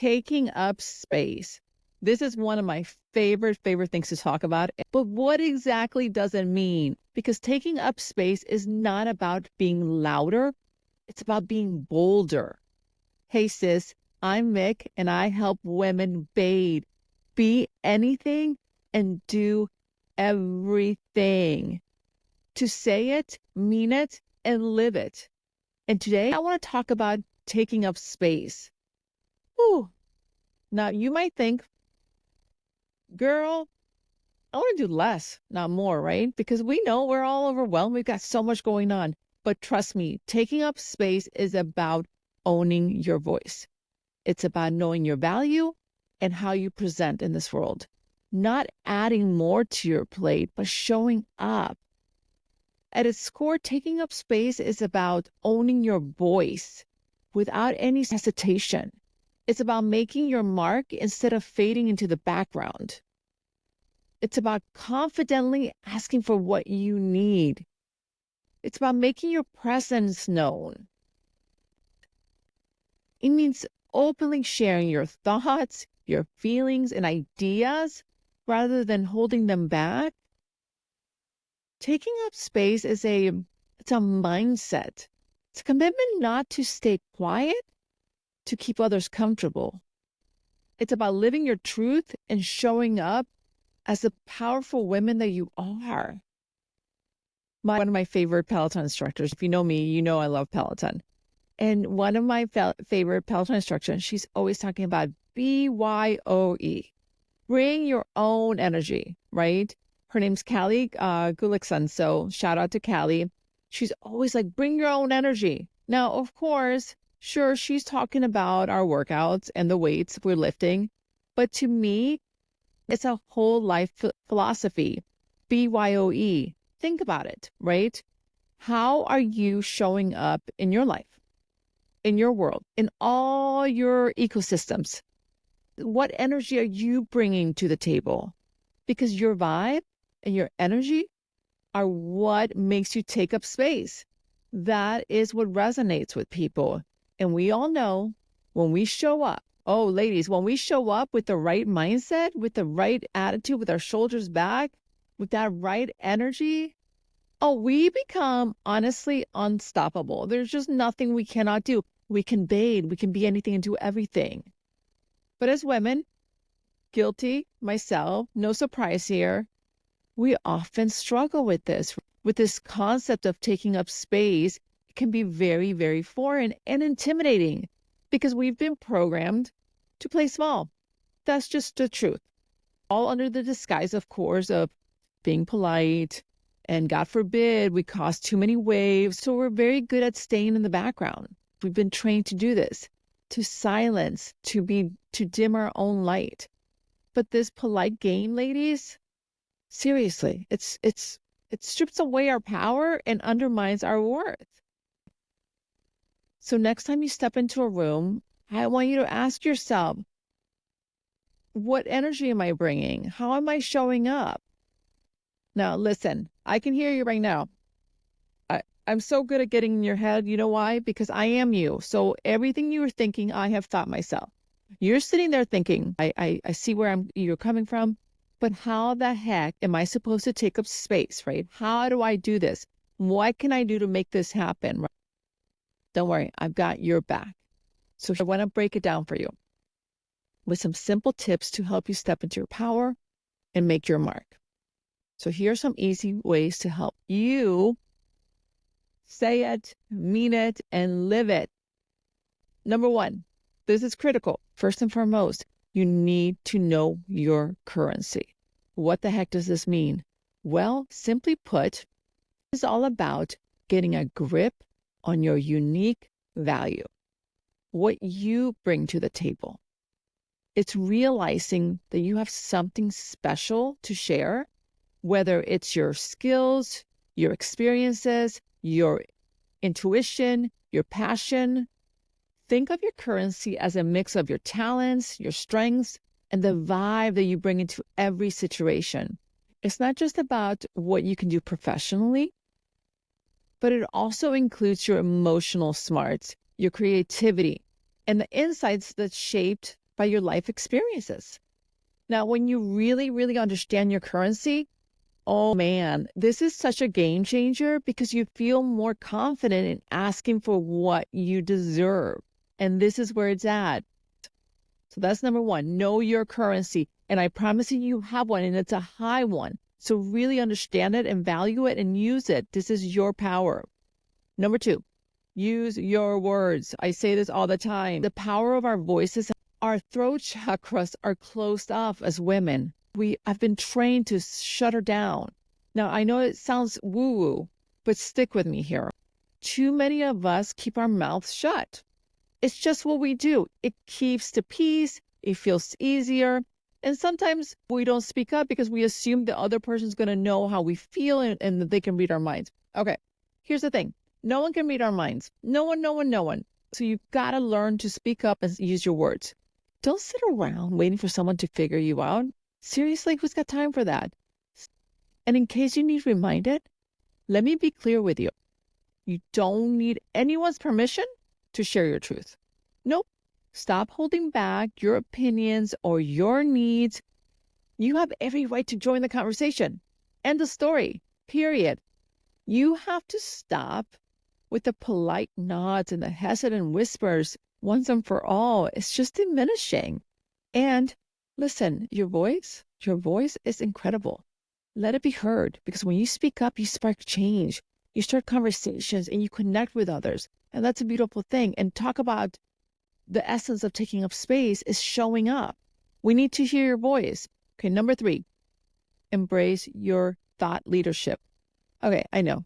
Taking up space. This is one of my favorite things to talk about. But what exactly does it mean? Because taking up space is not about being louder. It's about being bolder. Hey, sis, I'm Mick, and I help women BADE, be anything and do everything. To say it, mean it, and live it. And today I want to talk about taking up space. Whew. Now, you might think, girl, I want to do less, not more, right? Because we know we're all overwhelmed. We've got so much going on. But trust me, taking up space is about owning your voice. It's about knowing your value and how you present in this world. Not adding more to your plate, but showing up. At its core, taking up space is about owning your voice without any hesitation. It's about making your mark instead of fading into the background. It's about confidently asking for what you need. It's about making your presence known. It means openly sharing your thoughts, your feelings, and ideas rather than holding them back. Taking up space is it's a mindset. It's a commitment not to stay quiet, to keep others comfortable. It's about living your truth and showing up as the powerful women that you are. One of my favorite Peloton instructors, if you know me, you know I love Peloton. And one of my favorite Peloton instructors, she's always talking about BYOE. Bring your own energy, right? Her name's Callie Gulickson, so shout out to Callie. She's always like, bring your own energy. Now, of course, sure, she's talking about our workouts and the weights we're lifting. But to me, it's a whole life philosophy, BYOE. Think about it, right? How are you showing up in your life, in your world, in all your ecosystems? What energy are you bringing to the table? Because your vibe and your energy are what makes you take up space. That is what resonates with people. And we all know when we show up, oh, ladies, when we show up with the right mindset, with the right attitude, with our shoulders back, with that right energy, oh, we become honestly unstoppable. There's just nothing we cannot do. We can BADE, we can be anything and do everything. But as women, guilty, myself, no surprise here, we often struggle with this concept of taking up space. It can be very, very foreign and intimidating because we've been programmed to play small. That's just the truth. All under the disguise, of course, of being polite, and God forbid we cause too many waves. So we're very good at staying in the background. We've been trained to do this, to silence, to dim our own light. But this polite game, ladies, seriously, it strips away our power and undermines our worth. So next time you step into a room, I want you to ask yourself, what energy am I bringing? How am I showing up? Now, listen, I can hear you right now. I'm so good at getting in your head. You know why? Because I am you. So everything you were thinking, I have thought myself. You're sitting there thinking, I see where you're coming from, but how the heck am I supposed to take up space, right? How do I do this? What can I do to make this happen? Right? Don't worry, I've got your back. So I want to break it down for you with some simple tips to help you step into your power and make your mark. So here are some easy ways to help you say it, mean it, and live it. Number one, this is critical. First and foremost, you need to know your currency. What the heck does this mean? Well, simply put, it's all about getting a grip on your unique value, what you bring to the table. It's realizing that you have something special to share, whether it's your skills, your experiences, your intuition, your passion. Think of your currency as a mix of your talents, your strengths, and the vibe that you bring into every situation. It's not just about what you can do professionally, but it also includes your emotional smarts, your creativity, and the insights that's shaped by your life experiences. Now, when you really, really understand your currency, oh man, this is such a game changer because you feel more confident in asking for what you deserve. And this is where it's at. So that's number one, know your currency. And I promise you have one, and it's a high one. So really understand it and value it and use it. This is your power. Number two, use your words. I say this all the time. The power of our voices, our throat chakras are closed off as women. We have been trained to shut her down. Now, I know it sounds woo-woo, but stick with me here. Too many of us keep our mouths shut. It's just what we do. It keeps the peace. It feels easier. And sometimes we don't speak up because we assume the other person's going to know how we feel and that they can read our minds. Okay, here's the thing. No one can read our minds. No one, no one, no one. So you've got to learn to speak up and use your words. Don't sit around waiting for someone to figure you out. Seriously, who's got time for that? And in case you need reminded, let me be clear with you. You don't need anyone's permission to share your truth. Nope. Stop holding back your opinions or your needs. You have every right to join the conversation. End of story. Period. You have to stop with the polite nods and the hesitant whispers once and for all. It's just diminishing. And listen, your voice is incredible. Let it be heard, because when you speak up, you spark change. You start conversations and you connect with others. And that's a beautiful thing. And talk about the essence of taking up space is showing up. We need to hear your voice. Okay, number three, embrace your thought leadership. Okay, I know.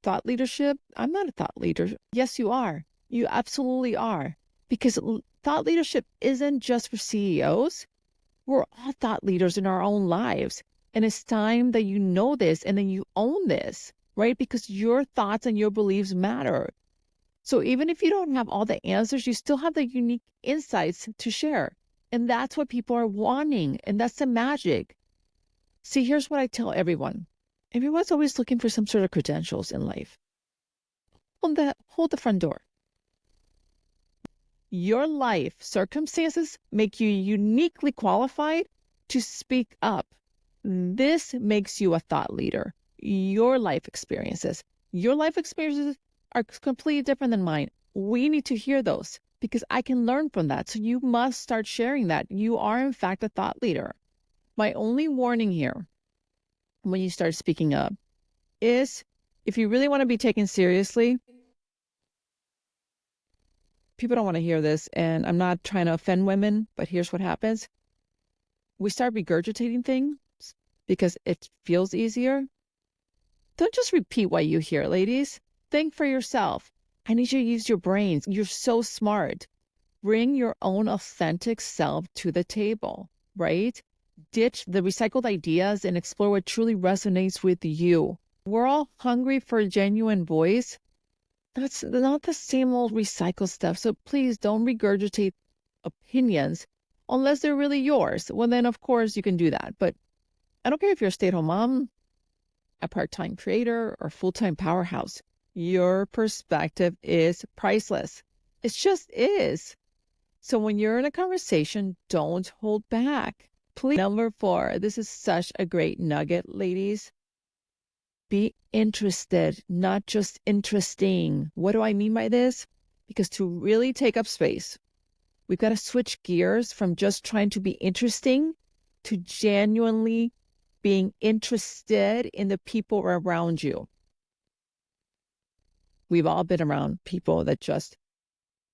Thought leadership? I'm not a thought leader. Yes, you are. You absolutely are. Because thought leadership isn't just for CEOs. We're all thought leaders in our own lives. And it's time that you know this and then you own this, right? Because your thoughts and your beliefs matter. So even if you don't have all the answers, you still have the unique insights to share. And that's what people are wanting. And that's the magic. See, here's what I tell everyone. Everyone's always looking for some sort of credentials in life. Hold the front door. Your life circumstances make you uniquely qualified to speak up. This makes you a thought leader. Your life experiences are completely different than mine. We need to hear those because I can learn from that. So you must start sharing that. You are, in fact, a thought leader. My only warning here when you start speaking up is if you really want to be taken seriously, people don't want to hear this, and I'm not trying to offend women, but here's what happens. We start regurgitating things because it feels easier. Don't just repeat what you hear, ladies. Think for yourself. I need you to use your brains. You're so smart. Bring your own authentic self to the table, right? Ditch the recycled ideas and explore what truly resonates with you. We're all hungry for a genuine voice. That's not the same old recycled stuff. So please don't regurgitate opinions unless they're really yours. Well, then, of course, you can do that. But I don't care if you're a stay-at-home mom, a part-time creator, or full-time powerhouse. Your perspective is priceless. It just is. So when you're in a conversation, don't hold back. Please. Number 4, this is such a great nugget, ladies. Be interested, not just interesting. What do I mean by this? Because to really take up space, we've got to switch gears from just trying to be interesting to genuinely being interested in the people around you. We've all been around people that just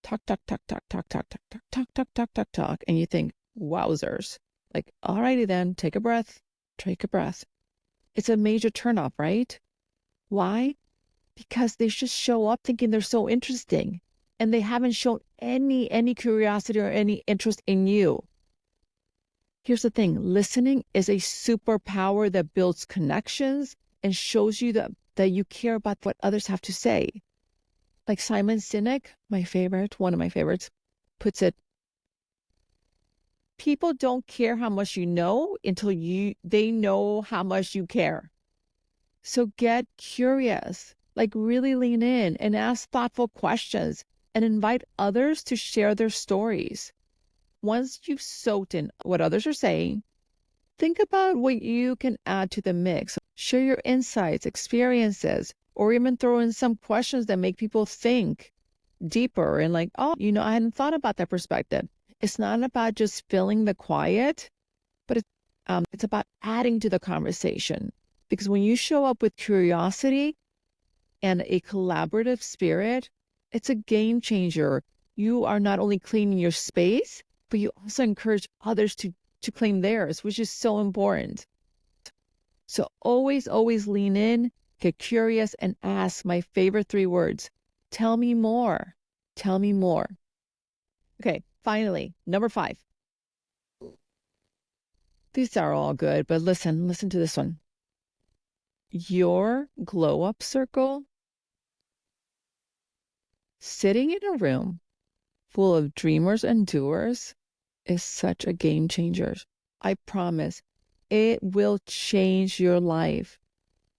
talk, talk, talk, talk, talk, talk, talk, talk, talk, talk, talk, talk, talk, and you think, wowzers. Like, all righty then, take a breath, take a breath. It's a major turnoff, right? Why? Because they just show up thinking they're so interesting and they haven't shown any curiosity or any interest in you. Here's the thing. Listening is a superpower that builds connections and shows you that you care about what others have to say. Like Simon Sinek, one of my favorites, puts it, people don't care how much you know until they know how much you care. So get curious, like really lean in and ask thoughtful questions and invite others to share their stories. Once you've soaked in what others are saying, think about what you can add to the mix. Share your insights, experiences, or even throw in some questions that make people think deeper and like, oh, I hadn't thought about that perspective. It's not about just filling the quiet, but it's about adding to the conversation. Because when you show up with curiosity and a collaborative spirit, it's a game changer. You are not only cleaning your space, but you also encourage others to claim theirs, which is so important. So always, always lean in, get curious, and ask my favorite 3 words. Tell me more. Tell me more. Okay, finally, number 5. These are all good, but listen to this one. Your glow up circle, sitting in a room full of dreamers and doers, is such a game changer. I promise it will change your life.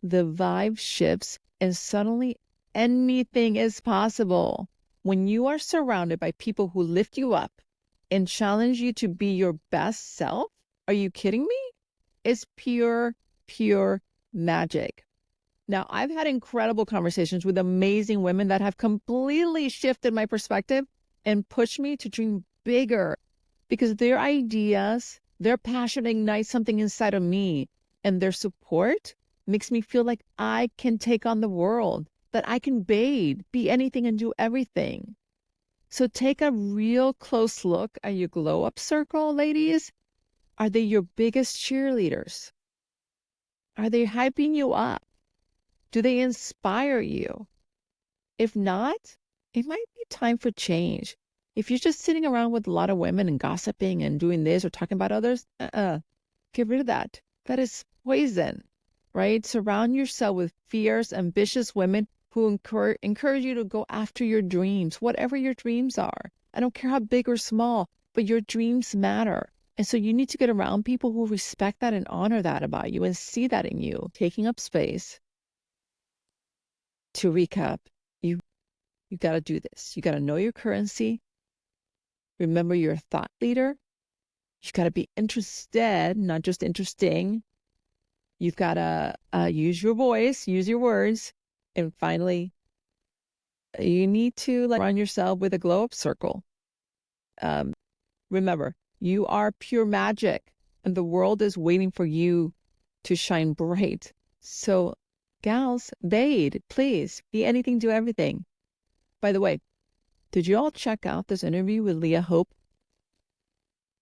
The vibe shifts and suddenly anything is possible. When you are surrounded by people who lift you up and challenge you to be your best self, are you kidding me? It's pure, pure magic. Now, I've had incredible conversations with amazing women that have completely shifted my perspective and pushed me to dream bigger because their ideas, their passion ignites something inside of me, and their support makes me feel like I can take on the world, that I can BADE, be anything and do everything. So take a real close look at your glow up circle, ladies. Are they your biggest cheerleaders? Are they hyping you up? Do they inspire you? If not, it might be time for change. If you're just sitting around with a lot of women and gossiping and doing this or talking about others, get rid of that. That is poison, right? Surround yourself with fierce, ambitious women who encourage you to go after your dreams, whatever your dreams are. I don't care how big or small, but your dreams matter. And so you need to get around people who respect that and honor that about you and see that in you. Taking up space. To recap, you got to do this. You got to know your currency. Remember, you're a thought leader. You've got to be interested, not just interesting. You've got to use your voice, use your words. And finally, you need to surround yourself with a glow up circle. Remember, you are pure magic and the world is waiting for you to shine bright. So, gals, BADE, please be anything, do everything. By the way, did you all check out this interview with Leah Hope?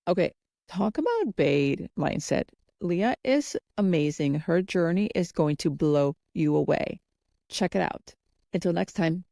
Okay, talk about BADE mindset. Leah is amazing. Her journey is going to blow you away. Check it out. Until next time.